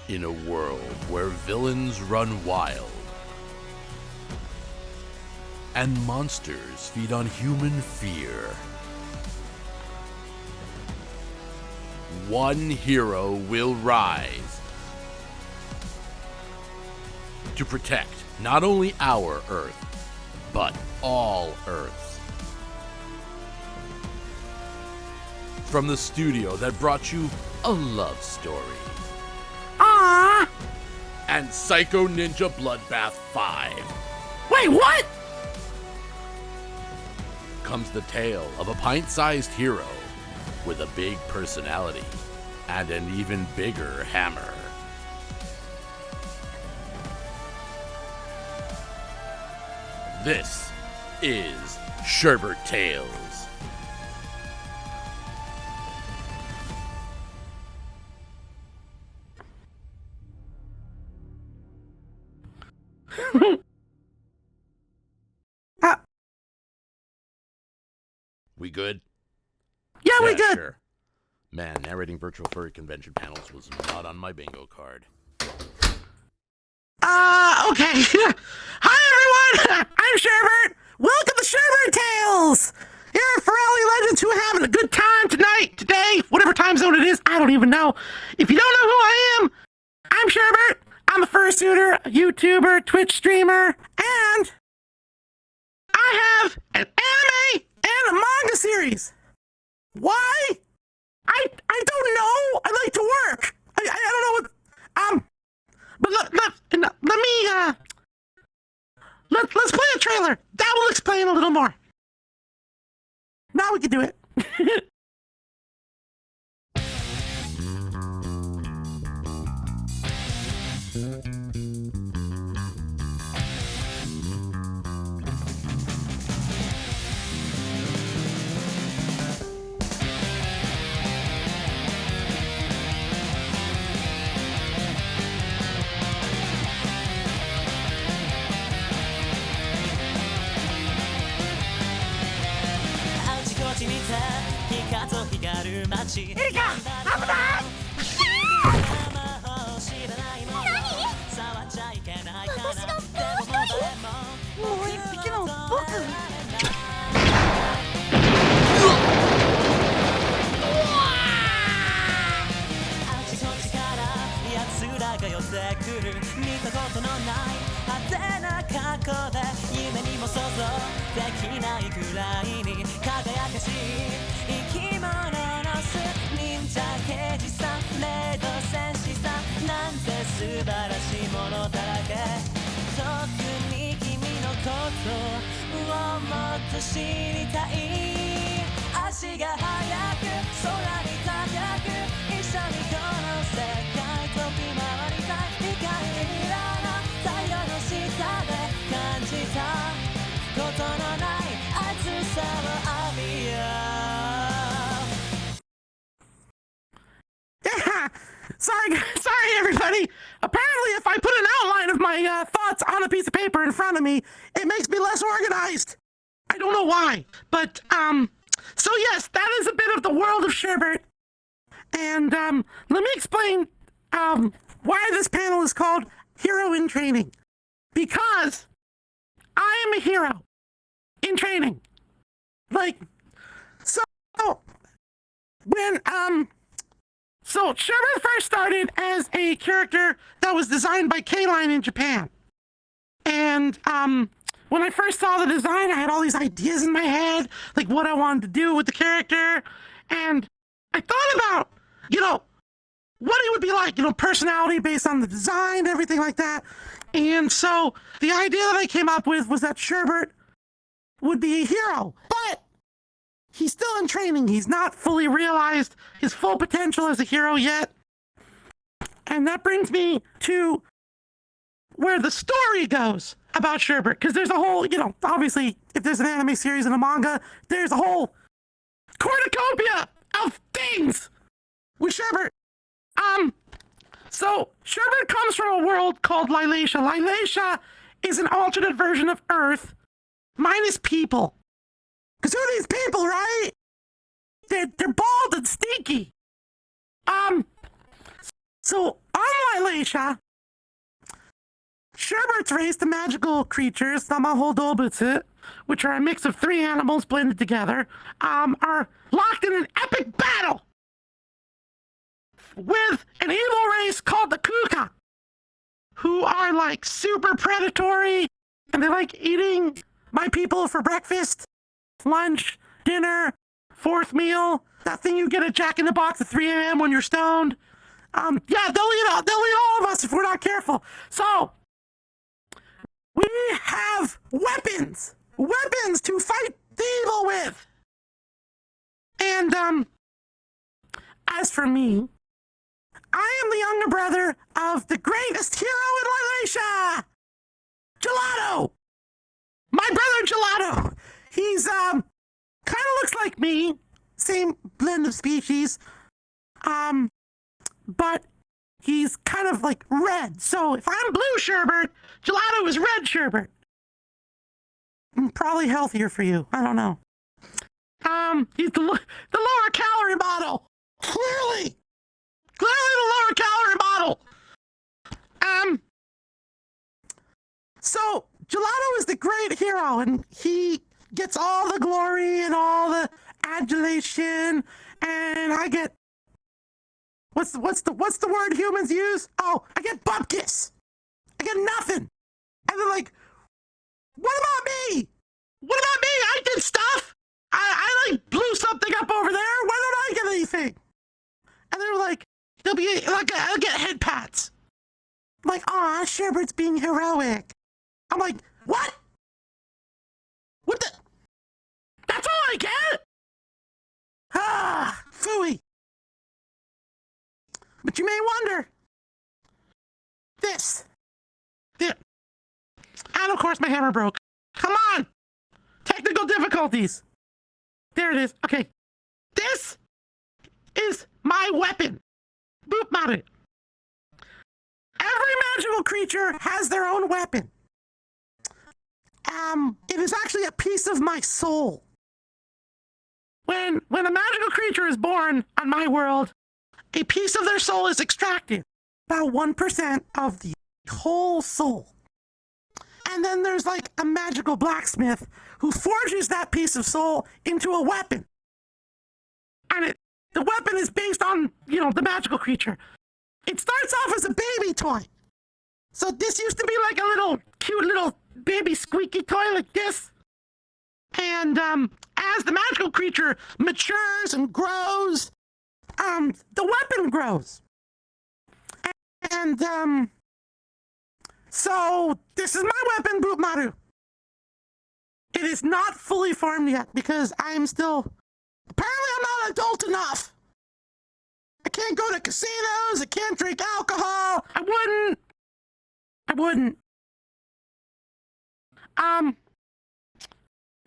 In a world where villains run wild and monsters feed on human fear, one hero will rise to protect not only our Earth, but all Earths. From the studio that brought you a love story, Ah! and Psycho Ninja Bloodbath 5, Wait, what? comes the tale of a pint-sized hero with a big personality and an even bigger hammer. This is Sherbert Tales. We good? Yeah, we good. Sure. Man, narrating virtual furry convention panels was not on my bingo card. Okay. Hi, everyone. I'm Sherbert. Welcome to Sherbert Tales. Here at Furality Legends, who are having a good time tonight, today, whatever time zone it is, I don't even know. If you don't know who I am, I'm Sherbert. I'm a fursuiter, a YouTuber, Twitch streamer, and I have an anime and a manga series. Why? I don't know. I like to work. I don't know what but let's play a trailer. That will explain a little more. Now we can do it. Sorry, everybody. Apparently, if I put an outline of my thoughts on a piece of paper in front of me, it makes me less organized. I don't know why, but so yes, that is a bit of the world of Sherbert. And let me explain why this panel is called Hero in Training. Because I am a hero in training. So Sherbert first started as a character that was designed by K-Line in Japan. And when I first saw the design, I had all these ideas in my head, like what I wanted to do with the character. And I thought about, what it would be like, personality based on the design, everything like that. And so the idea that I came up with was that Sherbert would be a hero. But he's still in training. He's not fully realized his full potential as a hero yet. And that brings me to where the story goes about Sherbert. Because there's a whole, obviously, if there's an anime series and a manga, there's a whole cornucopia of things with Sherbert. So Sherbert comes from a world called Lilatia. Lilatia is an alternate version of Earth, minus people. Because who are these people, right? They're bald and stinky. So unlike Leisha, Sherbert's race, the magical creatures, Namaholdobutsu, which are a mix of three animals blended together, are locked in an epic battle with an evil race called the Kuka, who are like super predatory, and they like eating my people for breakfast, lunch, dinner, fourth meal, that thing you get at Jack in the Box at 3 a.m. when you're stoned. Yeah, they'll eat all of us if we're not careful. So, we have weapons to fight the evil with. And, as for me, I am the younger brother of the greatest hero in Lylacia, Gelato. My brother Gelato. He's, kind of looks like me. Same blend of species. But he's kind of like red. So if I'm blue Sherbert, Gelato is red Sherbert. Probably healthier for you. I don't know. He's the lower calorie model. Clearly the lower calorie model. So Gelato is the great hero, and he gets all the glory and all the adulation, and I get what's the word humans use? Oh, I get bupkis. I get nothing. And they're like, what about me? What about me? I did stuff. I like blew something up over there. Why don't I get anything? And they're like, I'll get head pats. I'm like, aw, Sherbert's being heroic. I'm like, what? What the? That's all I get? Ah, phooey. But you may wonder, this. And of course my hammer broke. Come on! Technical difficulties. There it is. Okay. This is my weapon. Boop Maru. Every magical creature has their own weapon. It is actually a piece of my soul. When a magical creature is born on my world, a piece of their soul is extracted. About 1% of the whole soul. And then there's like a magical blacksmith who forges that piece of soul into a weapon. And the weapon is based on, the magical creature. It starts off as a baby toy. So this used to be like a little cute little baby squeaky toy like this. And as the magical creature matures and grows, the weapon grows. And so this is my weapon, Boop Maru. It is not fully formed yet because I'm not adult enough. I can't go to casinos, I can't drink alcohol. I wouldn't.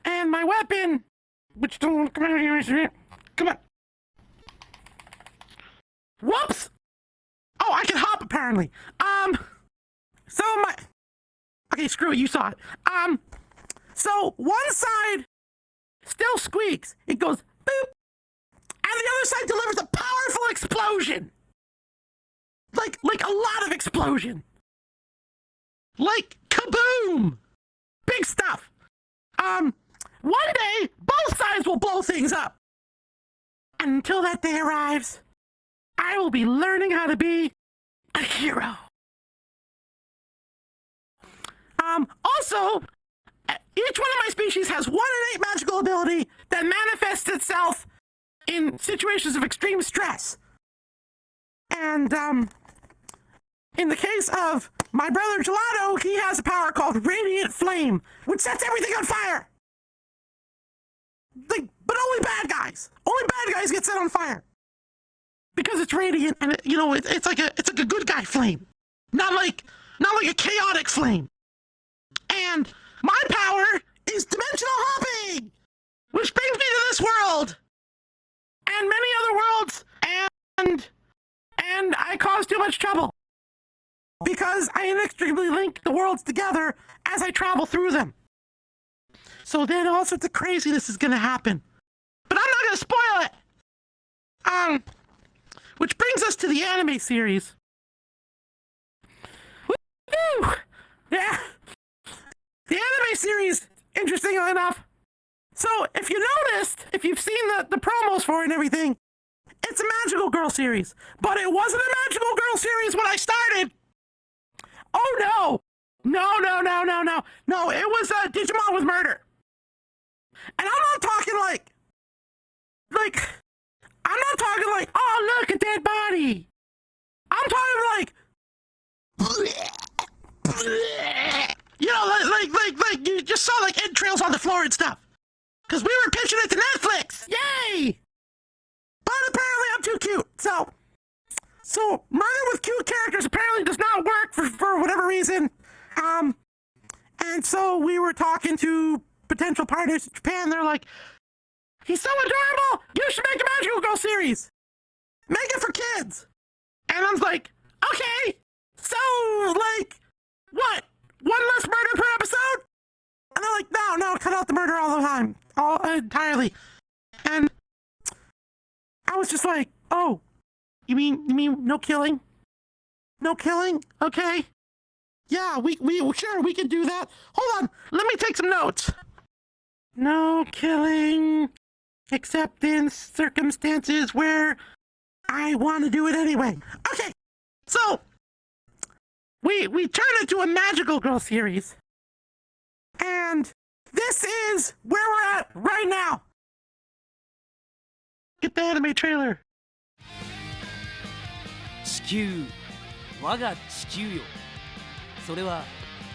And my weapon, which don't want to come out here, come on. Whoops! Oh, I can hop apparently. Okay, screw it, you saw it. So one side still squeaks. It goes boop. And the other side delivers a powerful explosion. Like a lot of explosion. Like kaboom! Big stuff. One day, both sides will blow things up. And until that day arrives, I will be learning how to be a hero. Also, each one of my species has one innate magical ability that manifests itself in situations of extreme stress. And, in the case of my brother Gelato, he has a power called Radiant Flame, which sets everything on fire. But only bad guys. Only bad guys get set on fire. Because it's radiant and it's like a good guy flame. Not like a chaotic flame. And my power is dimensional hopping, which brings me to this world and many other worlds, and I cause too much trouble because I inextricably link the worlds together as I travel through them. So then all sorts of craziness is gonna happen, but I'm not gonna spoil it. Which brings us to the anime series. Whew. Yeah. The anime series, interestingly enough. So, if you noticed, if you've seen the promos for it and everything, it's a Magical Girl series. But it wasn't a Magical Girl series when I started. Oh, no. No, it was Digimon with murder. And I'm not talking like, I'm not talking like, oh, look, a dead body. I'm talking like, you know, like you just saw like entrails on the floor and stuff. Because we were pitching it to Netflix. Yay! But apparently I'm too cute. So murder with cute characters apparently does not work for whatever reason. And so we were talking to potential partners in Japan. They're like, he's so adorable. You should make a Magical Girl series. Make it for kids. And I was like, okay. So, like, what? One less murder per episode? And they're like, no, cut out the murder all the time. Entirely. And I was just like, oh, you mean no killing? No killing? Okay. Yeah, we sure, we could do that. Hold on, let me take some notes. No killing, except in circumstances where I want to do it anyway. Okay, so we turned it to a Magical Girl series. And this is where we're at right now. Get the anime trailer. 地球、我が地球よ。それは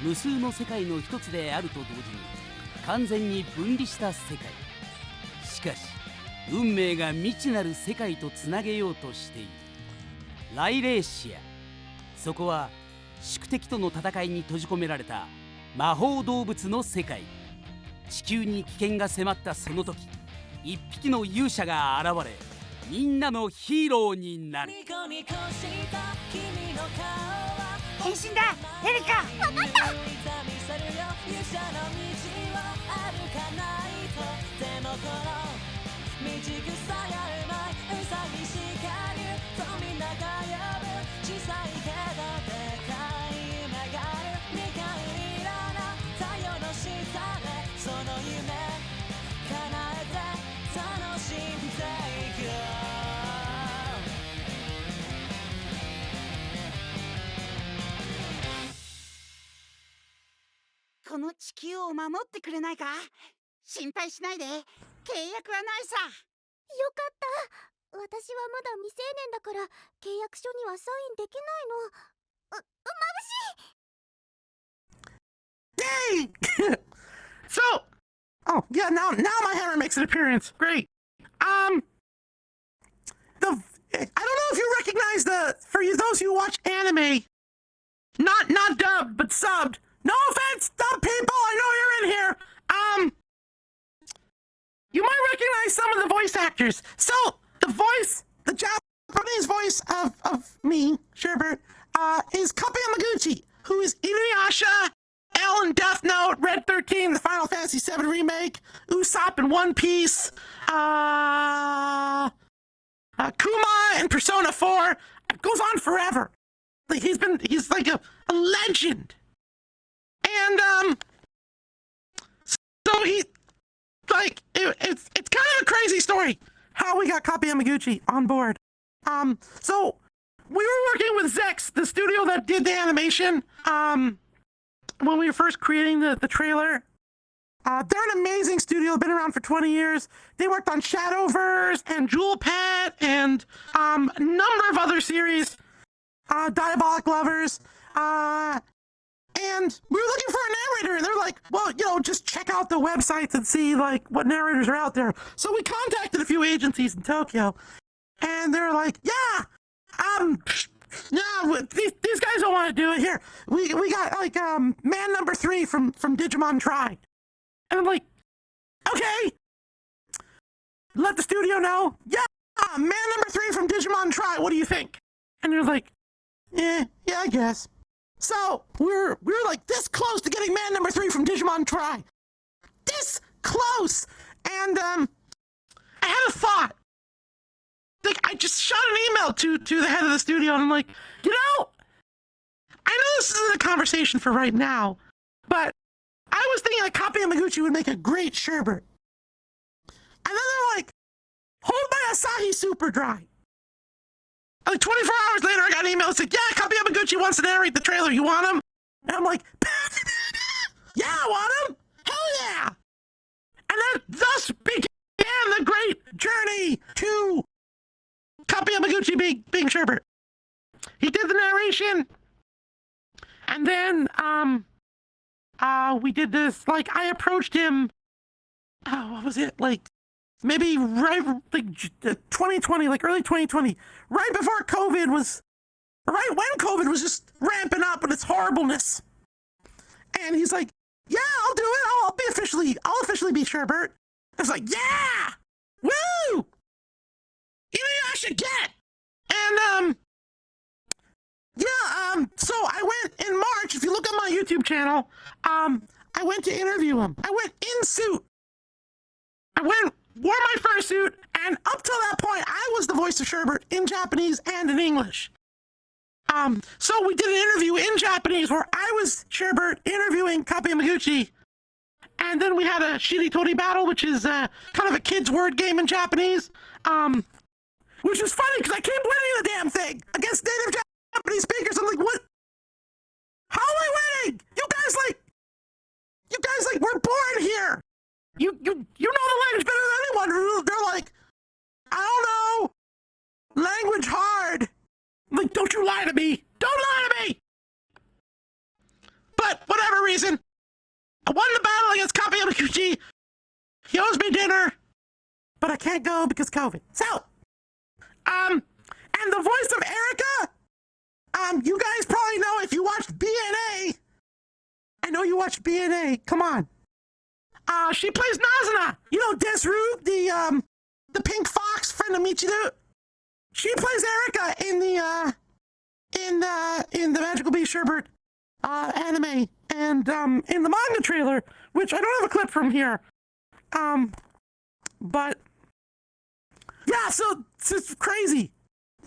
無数の世界の一つであると同時に完全に分離した世界。しかし運命が未知なる世界とつなげようとしている。ライレーシア、そこは宿敵との戦いに閉じ込められた魔法動物の世界。地球に危険が迫ったその時、一匹の勇者が現れ、みんなのヒーローになる。変身だ、エリカ。分かった。この地球を守ってくれないか。心配しないで、契約はないさ。よかった。私はまだ未成年だから契約書にはサインできないの。眩しい。Yay! So, oh yeah, now my hammer makes an appearance. Great. I don't know if you recognize for those who watch anime, not dubbed but subbed. No offense, dumb people, I know you're in here. You might recognize some of the voice actors. So, the Japanese voice of me, Sherbert, is Kape Yamaguchi, who is Inuyasha, L in Death Note, Red 13, the Final Fantasy VII Remake, Usopp in One Piece, Kuma in Persona 4. It goes on forever. Like, he's like a legend. And, so it's kind of a crazy story how we got Kape Yamaguchi on board. So we were working with Zex, the studio that did the animation, when we were first creating the trailer. They're an amazing studio, been around for 20 years. They worked on Shadowverse and Jewel Pet and a number of other series, Diabolic Lovers. And we were looking for a narrator, and they're like, well, just check out the websites and see, like, what narrators are out there. So we contacted a few agencies in Tokyo, and they're like, yeah, these guys don't want to do it. Here, we got, like, man number 3 from Digimon Tri. And I'm like, okay, let the studio know. Yeah, man number 3 from Digimon Tri, what do you think? And they're like, yeah, I guess. So we're like this close to getting man number 3 from Digimon Tri. This close. And I had a thought. Like, I just shot an email to the head of the studio, and I'm like, I know this this isn't a conversation for right now, but I was thinking that Kape Yamaguchi would make a great Sherbert. And then they're like, hold my Asahi Super Dry. Like 24 hours later, I got an email that said, yeah, Kape Yamaguchi wants to narrate the trailer. You want him? And I'm like, yeah, I want him. Hell yeah. And then thus began the great journey to Kape Yamaguchi being Sherbert. He did the narration. And then, we did this, like, I approached him, what was it, like, maybe right, like, 2020, like, early 2020, right before COVID was, right when COVID was just ramping up with its horribleness. And he's like, yeah, I'll do it, I'll officially be Sherbert. I was like, yeah, woo, Inuyasha get. And, so I went in March, if you look at my YouTube channel, I went to interview him. I went in suit. Wore my fursuit, and up till that point, I was the voice of Sherbert in Japanese and in English. So we did an interview in Japanese where I was Sherbert interviewing Kape Yamaguchi, and then we had a Shiritori battle, which is kind of a kid's word game in Japanese, which is funny because I kept winning the damn thing against native Japanese speakers. I'm like, what? How am I winning? You guys were born here. You know the language better than anyone. They're like, I don't know. Language hard. I'm like, don't you lie to me. Don't lie to me. But whatever reason, I won the battle against Kape Yamaguchi. He owes me dinner, but I can't go because COVID. So, and the voice of Erica, you guys probably know if you watched BNA. I know you watched BNA. Come on. She plays Nazuna. You know Desru, the pink fox friend of Michiru. She plays Erica in the Magical Beast Sherbert anime, and in the manga trailer, which I don't have a clip from here. But yeah, so it's crazy.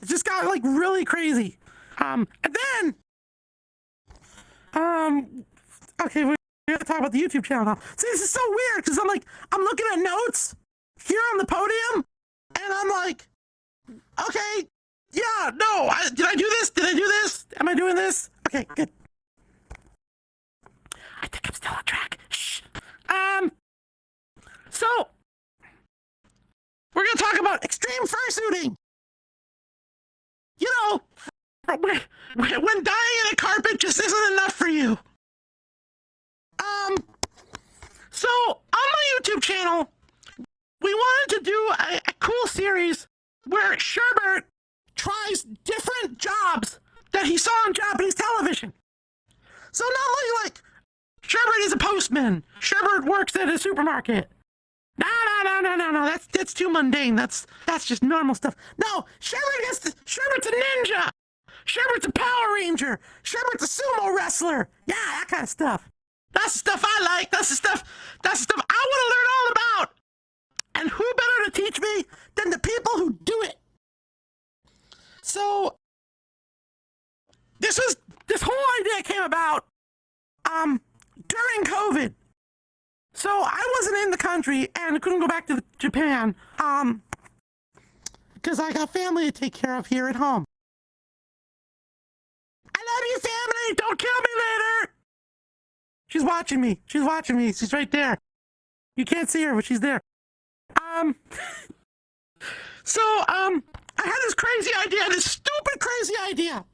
It just got like really crazy. And then okay, we're gonna talk about the YouTube channel now. See, this is so weird because I'm looking at notes here on the podium, and I'm like, okay, yeah, no, did I do this? Did I do this? Am I doing this? Okay, good. I think I'm still on track. Shh. So we're gonna talk about extreme fursuiting. You know, when dying in a carpet just isn't enough for you. So on my YouTube channel, we wanted to do a cool series where Sherbert tries different jobs that he saw on Japanese television. So not only like Sherbert is a postman, Sherbert works at a supermarket. No, that's too mundane. That's just normal stuff. No, Sherbert's a ninja. Sherbert's a Power Ranger. Sherbert's a sumo wrestler. Yeah, that kind of stuff. That's the stuff I like. That's the stuff I want to learn all about. And who better to teach me than the people who do it? So this whole idea came about during COVID. So I wasn't in the country and couldn't go back to Japan because I got family to take care of here at home. I love you, family. Don't kill me later. She's watching me. She's right there. You can't see her, but she's there. I had this crazy idea, this stupid crazy idea.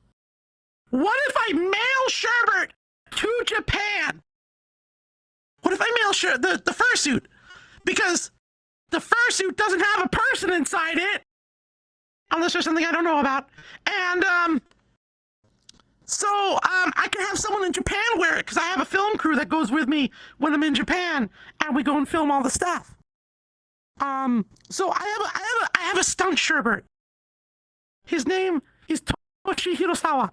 What if I mail Sherbert to Japan? What if I mail the fursuit? Because the fursuit doesn't have a person inside it. Unless there's something I don't know about. And, I can have someone in Japan wear it because I have a film crew that goes with me when I'm in Japan and we go and film all the stuff. So I have a stunt Sherbert. His name is Toshi Hirosawa.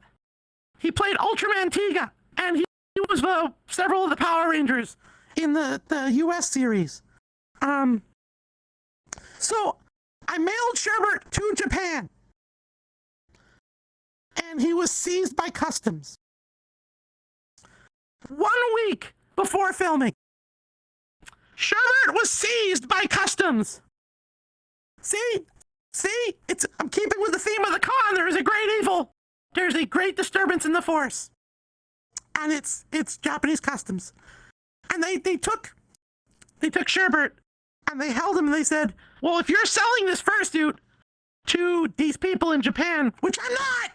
He played Ultraman Tiga, and he was several of the Power Rangers in the US series. So I mailed Sherbert to Japan, and he was seized by customs. 1 week before filming, Sherbert was seized by customs. See, I'm keeping with the theme of the con. There is a great evil. There's a great disturbance in the force. And it's Japanese customs. And they took Sherbert and they held him and they said, well, if you're selling this fursuit to these people in Japan, which I'm not,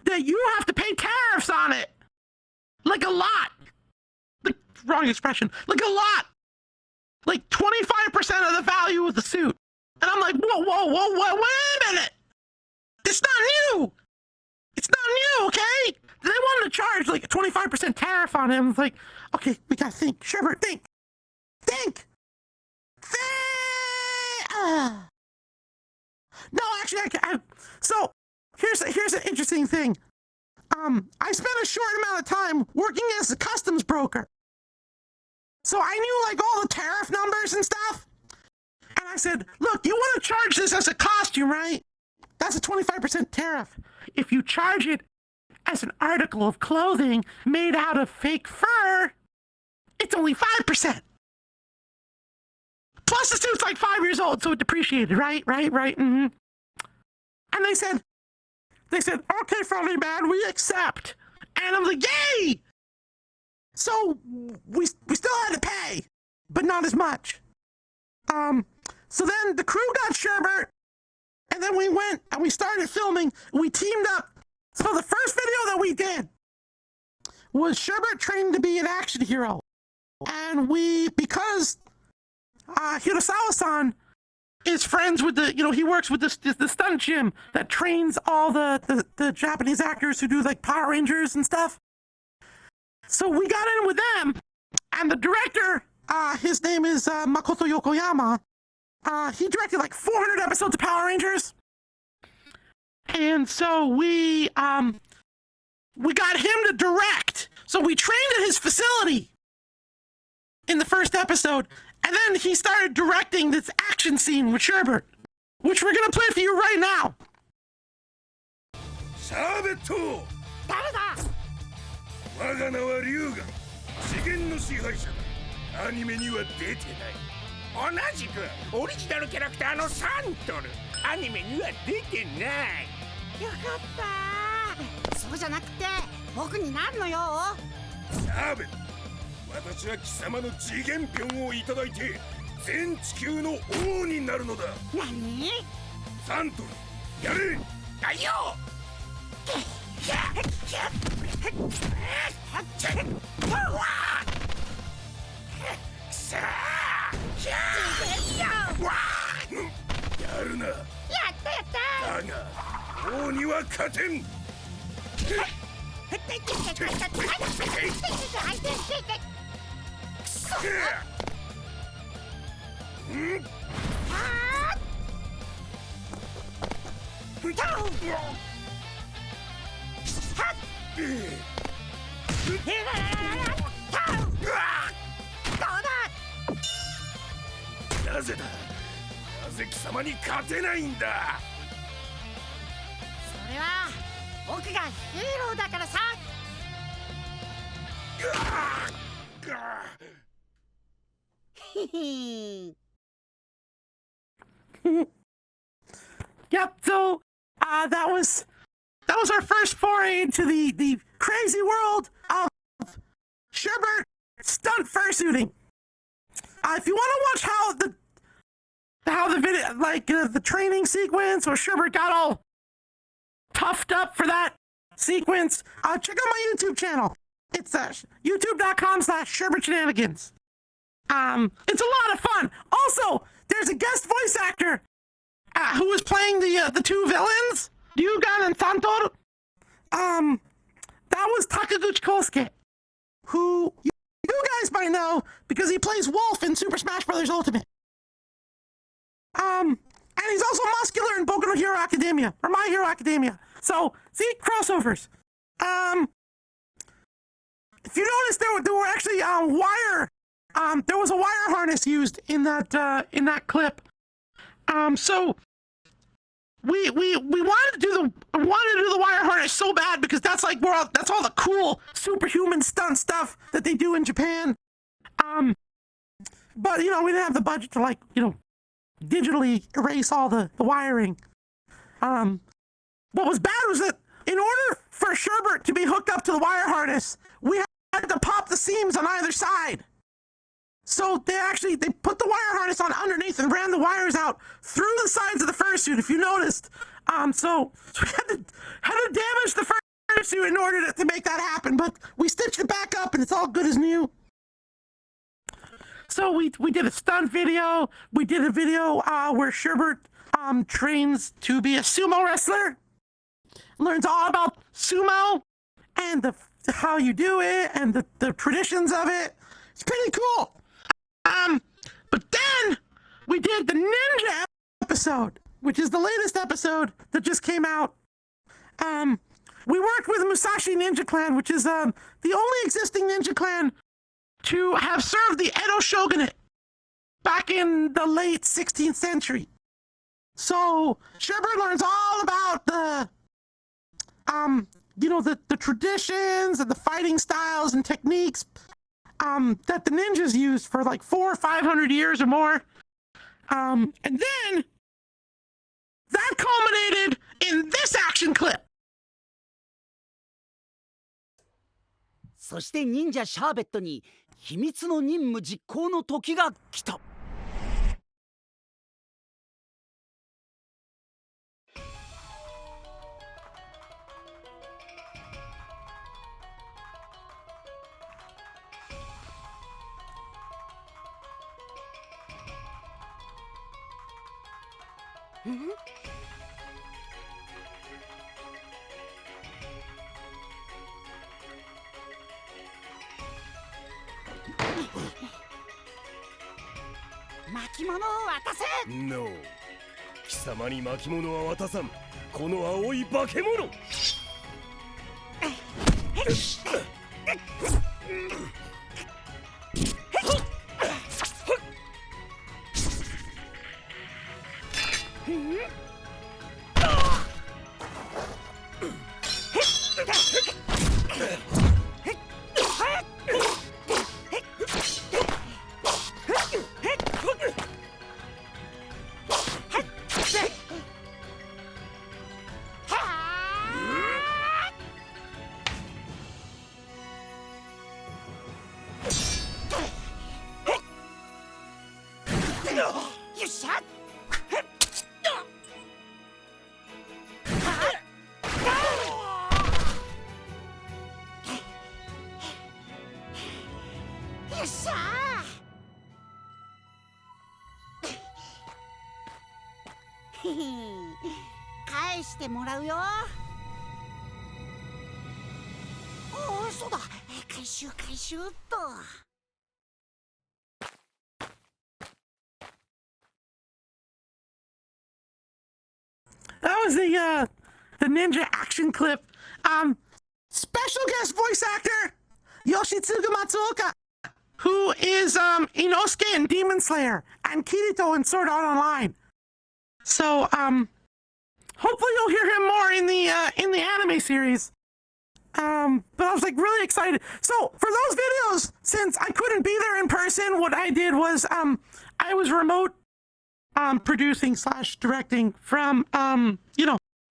that you have to pay tariffs on it. Like a lot. Like, wrong expression. Like a lot. Like 25% of the value of the suit. And I'm like, whoa, wait a minute. It's not new. It's not new, okay? They wanted to charge like a 25% tariff on him. It's like, okay, we gotta think. Sherbert, think. No, actually, so here's an interesting thing. I spent a short amount of time working as a customs broker. So I knew like all the tariff numbers and stuff. And I said, look, you want to charge this as a costume, right? That's a 25% tariff. If you charge it as an article of clothing made out of fake fur, it's only 5%. Plus the suit's like 5 years old, so it depreciated, right? Mm-hmm. And they said, okay, Furry Man, we accept. And I'm like, yay! So we still had to pay, but not as much. So then the crew got Sherbert, and then we went and we started filming. We teamed up. So the first video that we did was Sherbert training to be an action hero. And because Hirasawa-san is friends with he works with the stunt gym that trains all the Japanese actors who do like Power Rangers and stuff. So we got in with them, and the director, his name is Makoto Yokoyama. He directed like 400 episodes of Power Rangers. And so we got him to direct. So we trained at his facility in the first episode, and then he started directing this action scene with Sherbert, which we're gonna play for you right now. Sherbert! 誰だ我が名は龍が次元の支配者だ。アニメには出てない。同じくオリジナルキャラクターのサントル。アニメには出てない。よかったそうじゃなくて僕になるのよ。シャーベット、私は貴様の次元票をいただいて全地球の王になるのだ。何サントル、やれ。はいよ。さあ、やるな。やっただが王には勝てん。なぜだ。なぜ貴様に勝てないんだ。それは僕がヒーローだからさ。Yep. So that was our first foray into the crazy world of Sherbert stunt fursuiting. If you want to watch how the video, like the training sequence where Sherbert got all toughed up for that sequence, check out my YouTube channel. It's youtube.com/Sherbert Shenanigans. It's a lot of fun. Also, there's a guest voice actor who was playing the two villains, Ryugan and Santor. That was Takaguchi Kosuke, who you guys might know because he plays Wolf in Super Smash Bros. Ultimate. And he's also muscular in Boku no Hero Academia, or My Hero Academia. So, see, crossovers. If you notice, there were actually wire. There was a wire harness used in that clip. So we wanted to do the wire harness so bad because that's like that's all the cool superhuman stunt stuff that they do in Japan. But we didn't have the budget to digitally erase all the wiring. What was bad was that in order for Sherbert to be hooked up to the wire harness, we had to pop the seams on either side. So they put the wire harness on underneath and ran the wires out through the sides of the fursuit, if you noticed. So we had to damage the fursuit in order to make that happen, but we stitched it back up and it's all good as new. So we did a stunt video. We did a video where Sherbert trains to be a sumo wrestler, learns all about sumo and how you do it and the traditions of it. It's pretty cool. But then we did the ninja episode, which is the latest episode that just came out. We worked with Musashi Ninja Clan, which is the only existing ninja clan to have served the Edo shogunate back in the late 16th century. So Sherbert learns all about the traditions and the fighting styles and techniques that the ninjas used for like 400 or 500 years or more. And then that culminated in this action clip. そして忍者シャーベットに秘密の任務実行の時が来た。巻物を渡せ。 No、 貴様に巻物は渡さん。この青い化け物。よっしゃ。よっしゃ。返してもらうよ。おお、そうだ。回収っと。 That was the ninja action clip. Special guest voice actor Yoshitsugu Matsuoka, who is Inosuke in Demon Slayer and Kirito in Sword Art Online. So hopefully you'll hear him more in the anime series. But I was like really excited. So for those videos, since I couldn't be there in person, what I did was I was remote producing / directing from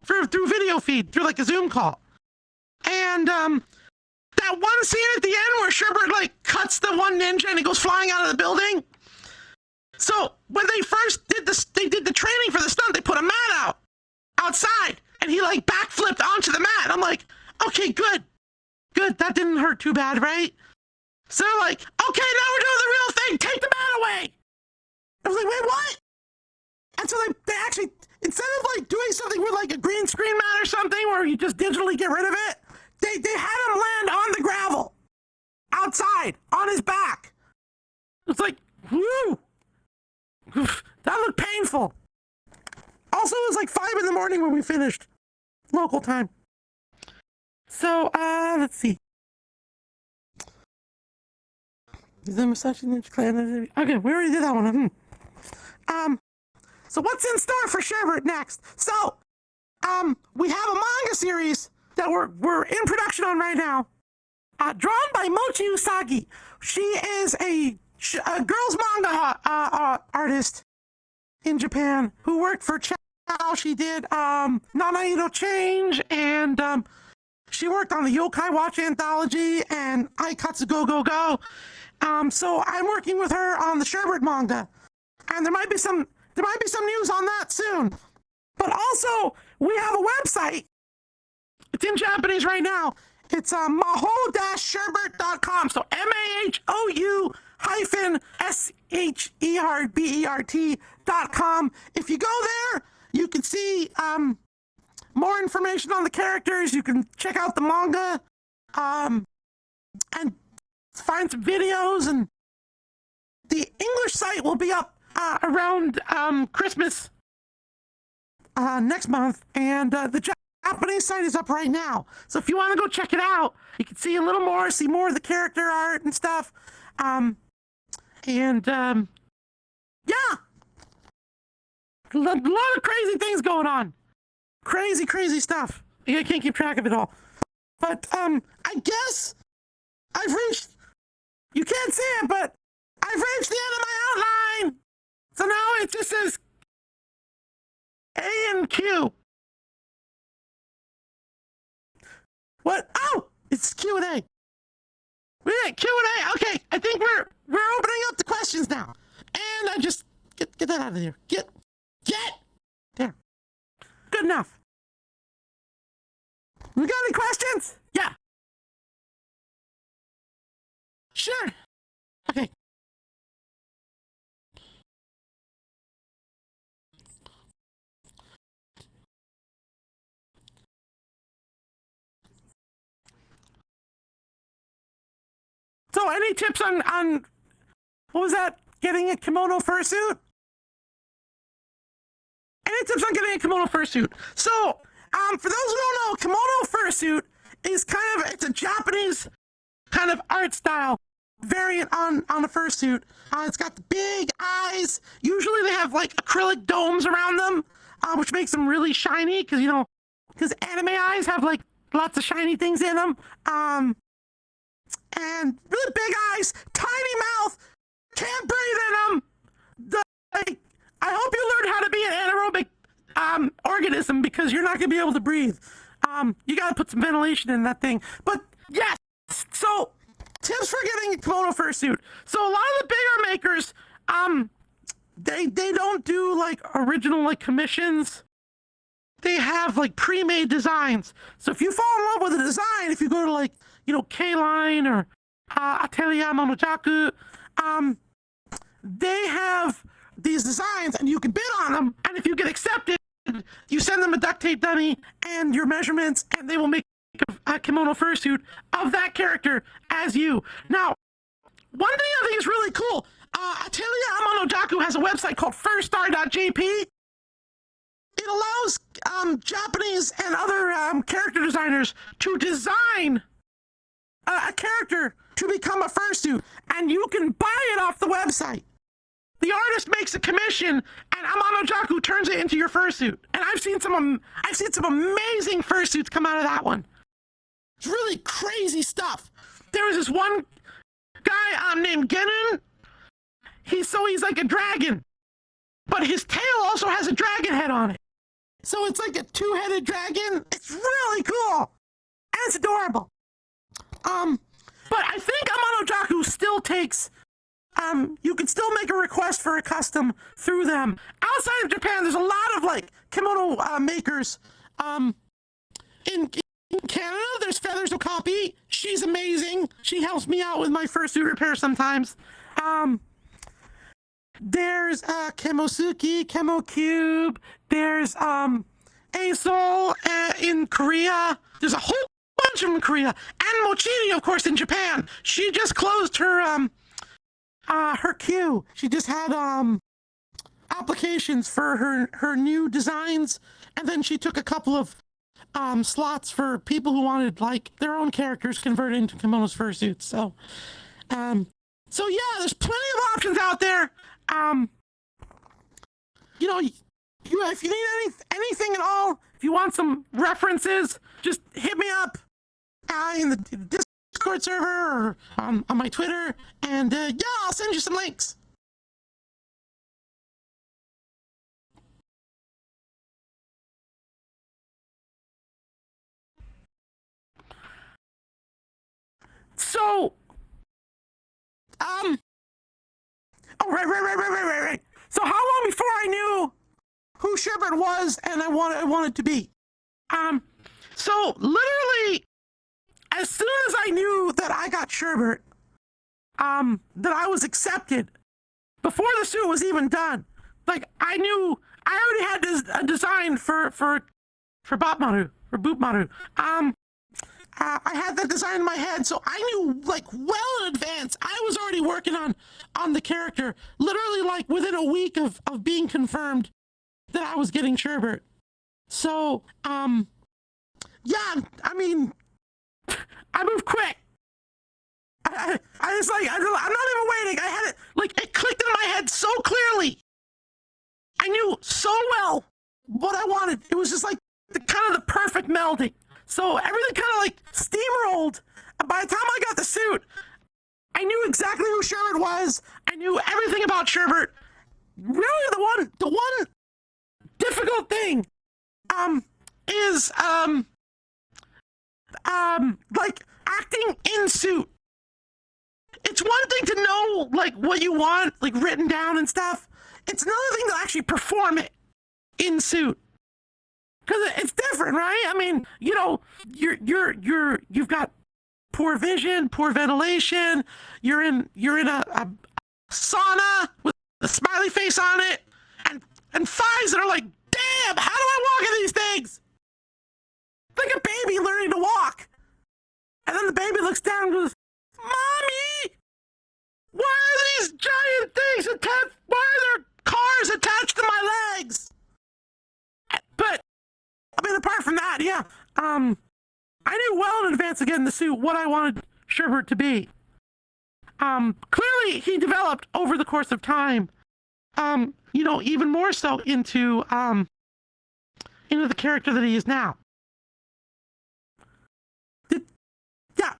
through video feed, through like a Zoom call. And that one scene at the end where Sherbert like cuts the one ninja and he goes flying out of the building. So when they first did they did the training for the stunt, they put a mat outside and he like backflipped onto the mat. I'm like, okay, good, that didn't hurt too bad, right? So they're like, okay, now we're doing the real thing, take the mat away. I was like, wait, what? And so they actually, instead of like doing something with like a green screen mat or something where you just digitally get rid of it, they had him land on the gravel outside on his back. It's like, whoo, that looked painful. Also, it was like 5 in the morning when we finished local time. So let's see. Is the Musashi Ninja Clan? Okay, we already did that one. So what's in store for Sherbert next? So, we have a manga series that we're in production on right now. Drawn by Mochi Usagi. She is a girls manga artist in Japan who worked for Chow. She did Nanaino Change, and she worked on the Yokai Watch anthology and Aikatsu Go Go Go. So I'm working with her on the Sherbert manga, and there might be some news on that soon. But also, we have a website. It's in Japanese right now. It's mahou-sherbert.com. So mahou-sherbert.com. If you go there, you can see more information on the characters. You can check out the manga and find some videos. And the English site will be up around Christmas next month. And the Japanese site is up right now. So if you want to go check it out, you can see a little more, see more of the character art and stuff. Yeah. A lot of crazy things going on. Crazy stuff. I can't keep track of it all. But I guess I've reached, you can't see it, but I've reached the end of my outline. So now it just says A and Q. What? Oh, it's Q&A. We got Q&A. Okay, I think we're opening up the questions now. And I just get that out of here. Get there. Good enough. We got any questions? Yeah. Sure. Okay. So any tips on what was that? Getting a kimono fursuit? Any tips on getting a kimono fursuit? So, for those who don't know, kimono fursuit is it's a Japanese kind of art style variant on a fursuit. It's got the big eyes. Usually they have like acrylic domes around them, which makes them really shiny because anime eyes have like lots of shiny things in them. And really big eyes, tiny mouth, can't breathe in them. I hope you learn how to be an anaerobic organism because you're not going to be able to breathe. You got to put some ventilation in that thing. But yes, so tips for getting a kimono fursuit. So a lot of the bigger makers, they don't do like original like commissions. They have like pre-made designs. So if you fall in love with a design, if you go to like K-Line or Atelier Monojaku, they have these designs and you can bid on them. And if you get accepted, you send them a duct tape dummy and your measurements, and they will make a kimono fursuit of that character as you. Now, one thing I think is really cool, Atelier Monojaku has a website called firststar.jp. It allows Japanese and other character designers to design a character to become a fursuit, and you can buy it off the website. The artist makes a commission, and Amanojaku turns it into your fursuit. And I've seen some amazing fursuits come out of that one. It's really crazy stuff. There was this one guy named Genun. He's like a dragon, but his tail also has a dragon head on it. So it's like a two-headed dragon. It's really cool, and it's adorable. But I think Amanojaku still takes. You can still make a request for a custom through them. Outside of Japan, there's a lot of like kimono makers. In Canada, there's Feathers Okapi. She's amazing. She helps me out with my fursuit repair sometimes. There's Kemosuki, Kemo Cube. There's Asol in Korea. There's a whole bunch of them in Korea. And Mochiri, of course, in Japan. She just closed her queue. She just had applications for her new designs, and then she took a couple of slots for people who wanted like their own characters converted into kimonos fursuits. So yeah, there's plenty of options out there. If you need anything at all, if you want some references, just hit me up in the Discord server or on my Twitter, and yeah, I'll send you some links. So, oh, right. So how long before I knew who Sherbert was and I wanted to be? So literally, as soon as I knew that I got Sherbert, that I was accepted, before the suit was even done, like I knew I already had a design for Botmaru or Bootmaru. I had that design in my head, so I knew like well in advance. I was already working on the character, literally like within a week of being confirmed that I was getting Sherbert. So, yeah, I mean, I moved quick. I was like, I'm not even waiting. I had it, like, it clicked in my head so clearly. I knew so well what I wanted. It was just like kind of the perfect melding. So everything kind of like steamrolled. And by the time I got the suit, I knew exactly who Sherbert was. I knew everything about Sherbert. Really, the one difficult thing, is like acting in suit. It's one thing to know like what you want, like written down and stuff. It's another thing to actually perform it in suit. Because it's different, right? I mean, you know, you've got poor vision, poor ventilation. You're in a sauna with a smiley face on it, and thighs that are like, damn, how do I walk in these things? Like a baby learning to walk. And then the baby looks down and goes, Mommy, why are these giant things attached? Why are there cars attached to my legs? But I mean, apart from that, yeah, I knew well in advance of getting the suit what I wanted Sherbert to be. Clearly he developed over the course of time, you know, even more so into the character that he is now. Yeah.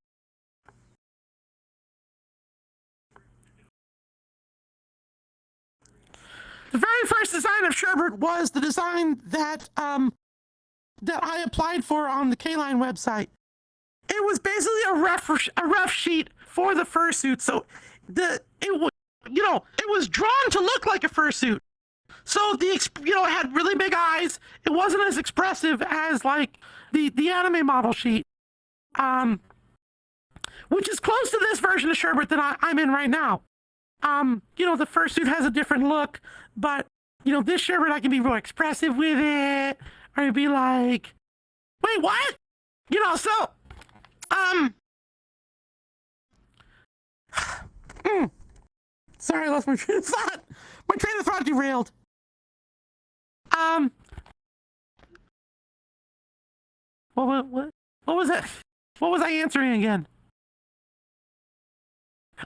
The very first design of Sherbert was the design that I applied for on the K-Line website. It was basically a rough sheet for the fursuit. So it was drawn to look like a fursuit. So it had really big eyes. It wasn't as expressive as like the anime model sheet, which is close to this version of Sherbert that I'm in right now. The fursuit has a different look, but this Sherbert I can be real expressive with it, or I'd be like, wait, what? Sorry, I lost my train of thought. My train of thought derailed. What was that? What was I answering again?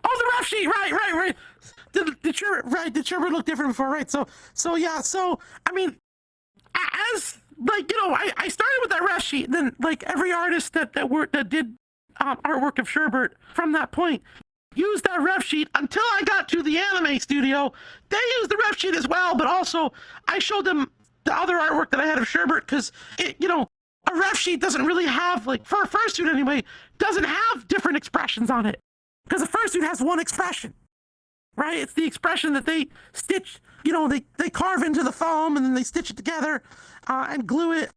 Oh, the rough sheet, right. Did Sherbert look different before, right? So yeah, I mean, as like I started with that rough sheet, and then like every artist that did artwork of Sherbert from that point used that rough sheet until I got to the anime studio. They used the rough sheet as well, but also I showed them the other artwork that I had of Sherbert because a rough sheet doesn't really have, like, for a fursuit anyway, doesn't have different expressions on it. Because a fursuit has one expression, right? It's the expression that they stitch, they carve into the foam and then they stitch it together and glue it.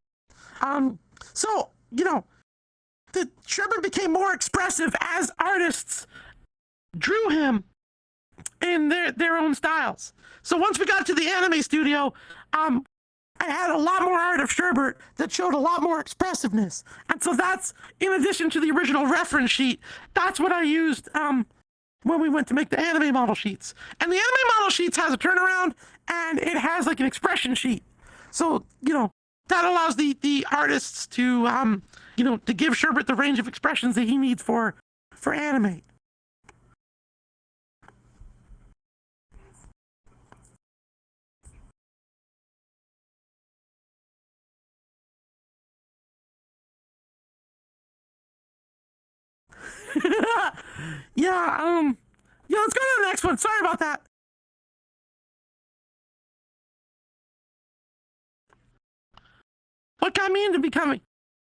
So, the Sherbert became more expressive as artists drew him in their own styles. So once we got to the anime studio, I had a lot more art of Sherbert that showed a lot more expressiveness. And so that's, in addition to the original reference sheet, that's what I used when we went to make the anime model sheets. And the anime model sheets has a turnaround, and it has like an expression sheet. So, that allows the artists to, to give Sherbert the range of expressions that he needs for anime. Yeah, yeah, let's go to the next one. Sorry about that. What got me into becoming?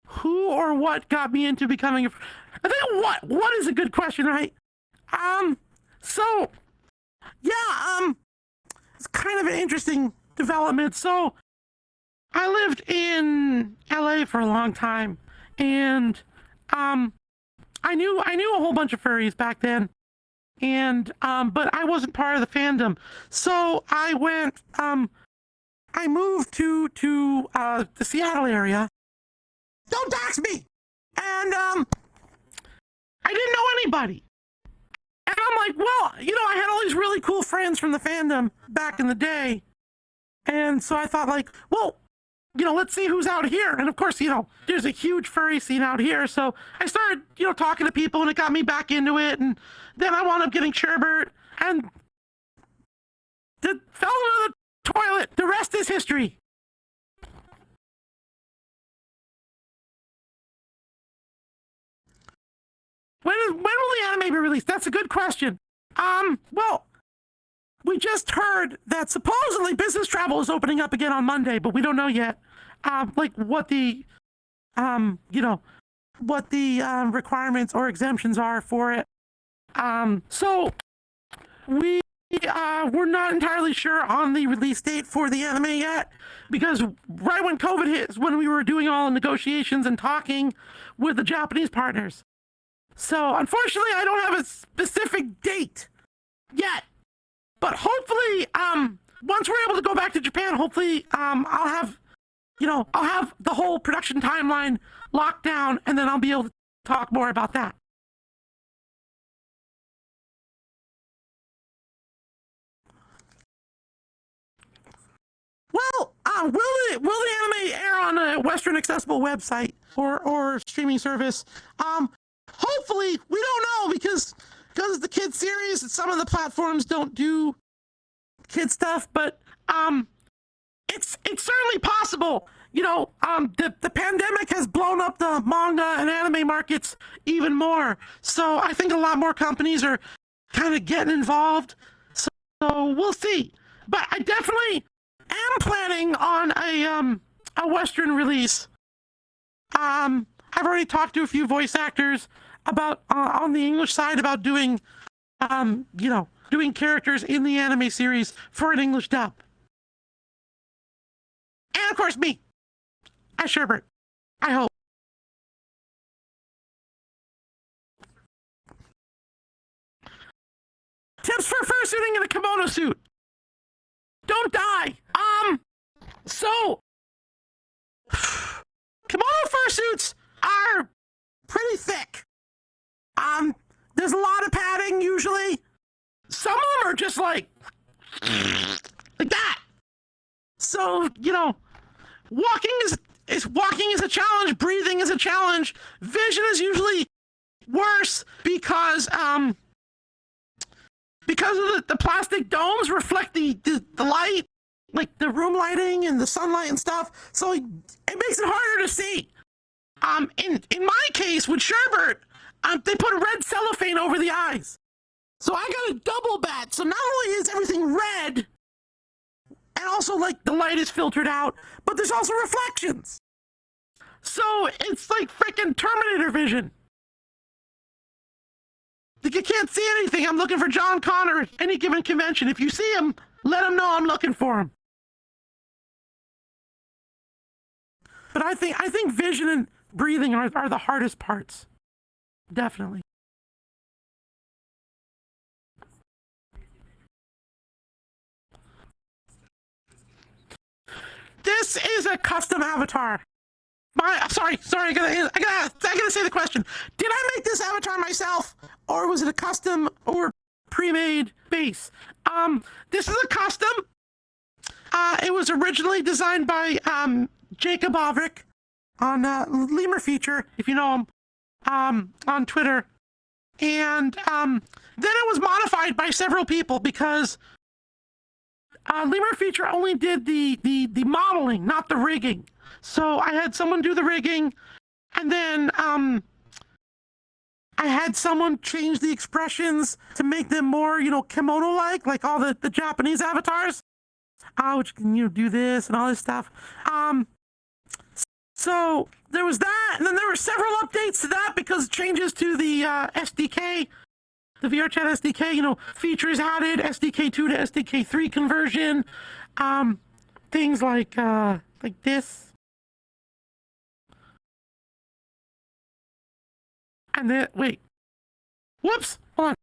Who or what got me into becoming I think what is a good question, right? So yeah, it's kind of an interesting development. So I lived in LA for a long time, and I knew a whole bunch of furries back then, and but I wasn't part of the fandom. So I moved to the Seattle area. Don't dox me. And I didn't know anybody. And I'm like, well, I had all these really cool friends from the fandom back in the day. And so I thought, like, well, let's see who's out here. And of course, there's a huge furry scene out here. So I started, talking to people, and it got me back into it. And then I wound up getting Sherbert and fell into the toilet. The rest is history. When will the anime be released? That's a good question. Well, we just heard that supposedly business travel is opening up again on Monday, but we don't know yet. Like what the requirements or exemptions are for it. So we're not entirely sure on the release date for the anime yet, because right when COVID hit is when we were doing all the negotiations and talking with the Japanese partners. So unfortunately, I don't have a specific date yet, but hopefully, once we're able to go back to Japan, hopefully, I'll have the whole production timeline locked down, and then I'll be able to talk more about that. Well, will the anime air on a Western accessible website or streaming service? Hopefully, we don't know, because it's the kid series, some of the platforms don't do kid stuff, but it's certainly possible. The pandemic has blown up the manga and anime markets even more. So I think a lot more companies are kind of getting involved. So we'll see. But I definitely am planning on a Western release. I've already talked to a few voice actors about on the English side about doing doing characters in the anime series for an English dub. And of course me, as Sherbert, I hope. Tips for fursuiting in a kimono suit. Don't die. So kimono fursuits are pretty thick. There's a lot of padding usually. Some of them are just like that. So, walking is a challenge, breathing is a challenge. Vision is usually worse because of the plastic domes reflect the light, like the room lighting and the sunlight and stuff. So it makes it harder to see. In my case with Sherbert, they put red cellophane over the eyes. So I got a double bat. So not only is everything red, and also like the light is filtered out, but there's also reflections. So it's like freaking Terminator vision. Like, you can't see anything. I'm looking for John Connor at any given convention. If you see him, let him know I'm looking for him. But I think vision and breathing are the hardest parts. Definitely. This is a custom avatar. Sorry, I gotta say the question. Did I make this avatar myself, or was it a custom or pre-made base? This is a custom. It was originally designed by Jacob Avrick on Lemur Feature, if you know him, on Twitter, and then it was modified by several people because Lemur Feature only did the modeling, not the rigging. So I had someone do the rigging, and then I I had someone change the expressions to make them more, kimono-like, like all the Japanese avatars. Which can, do this and all this stuff. So there was that, and then there were several updates to that because changes to the SDK, the VRChat SDK, features added, SDK2 to SDK3 conversion, things like this. And then, wait. Whoops, hold on.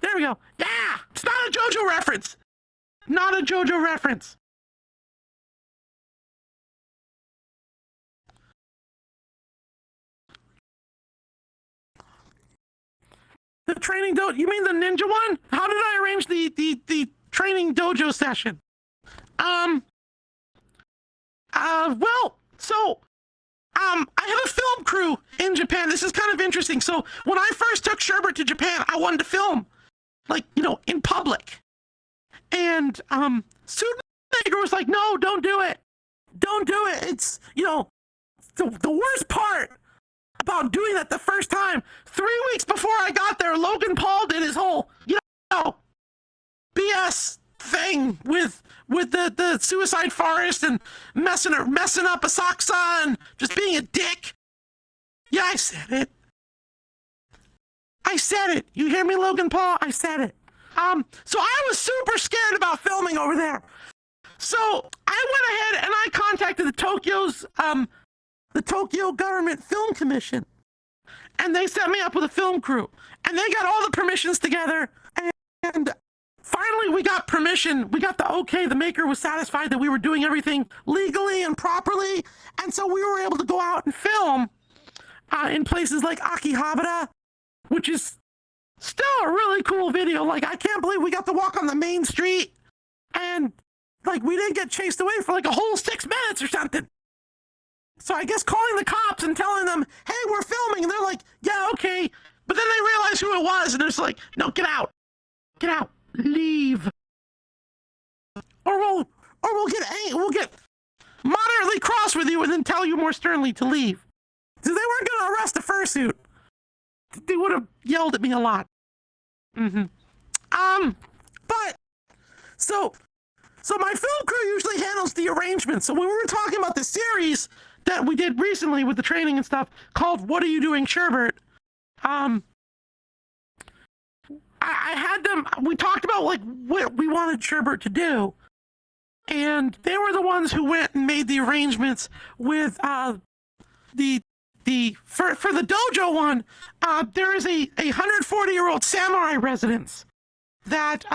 There we go. Yeah, it's not a JoJo reference. Not a JoJo reference. The training dojo, you mean the ninja one? How did I arrange the training dojo session? I have a film crew in Japan. This is kind of interesting. So when I first took Sherbert to Japan, I wanted to film, in public. And, Suitmaker was like, no, don't do it. Don't do it. It's, the worst part about doing that the first time, 3 weeks before I got there, Logan Paul did his whole, BS thing with the suicide forest and messing up Asakusa and just being a dick. Yeah, I said it. I said it. You hear me, Logan Paul? I said it. So I was super scared about filming over there. So I went ahead and I contacted the Tokyo Government Film Commission, and they set me up with a film crew, and they got all the permissions together, and finally we got permission. We got the okay. The maker was satisfied that we were doing everything legally and properly, and so we were able to go out and film in places like Akihabara, which is still a really cool video. I can't believe we got to walk on the main street, and we didn't get chased away for a whole 6 minutes or something. So I guess calling the cops and telling them, hey, we're filming, and they're like, yeah, okay. But then they realize who it was, and they're just like, no, get out. Get out. Leave. Or we'll get moderately cross with you and then tell you more sternly to leave. So they weren't gonna arrest the fursuit. They would have yelled at me a lot. But so my film crew usually handles the arrangements. So when we were talking about the series that we did recently with the training and stuff called What Are You Doing, Sherbert? I had them, we talked about what we wanted Sherbert to do. And they were the ones who went and made the arrangements with for the dojo one. There is a 140-year-old samurai residence that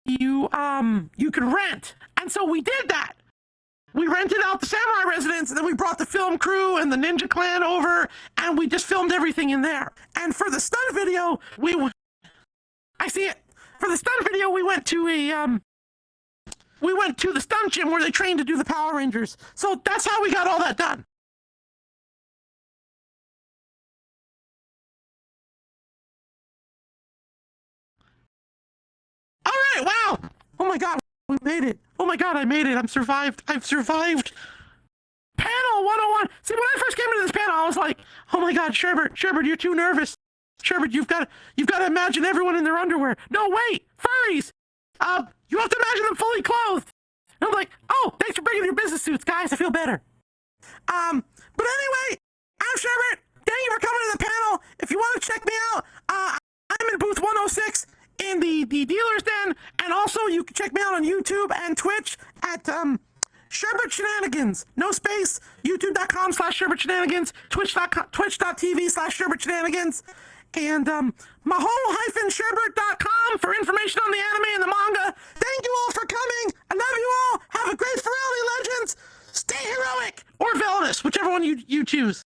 you can rent. And so we did that. We rented out the samurai residence, and then we brought the film crew and the ninja clan over, and we just filmed everything in there. And for the stunt video, I see it. For the stunt video, we went to the stunt gym where they trained to do the Power Rangers. So that's how we got all that done. All right, wow. Oh my God, we made it. Oh my God, I made it. I've survived. Panel 101. See, when I first came into this panel, I was like, oh my God, Sherbert, you're too nervous. Sherbert, you've got to imagine everyone in their underwear. No, wait, furries. You have to imagine them fully clothed. And I'm like, oh, thanks for bringing your business suits, guys. I feel better. But anyway, I'm Sherbert. Thank you for coming to the panel. If you want to check me out, I'm in booth 106 in the dealer's den, and also you can check me out on YouTube and Twitch at Sherbert Shenanigans. No space. YouTube.com/Sherbert Shenanigans. Twitch.tv/Sherbert Shenanigans. And Maho-Sherbert.com for information on the anime and the manga. Thank you all for coming. I love you all. Have a great Furality Legends. Stay heroic or villainous, whichever one you choose.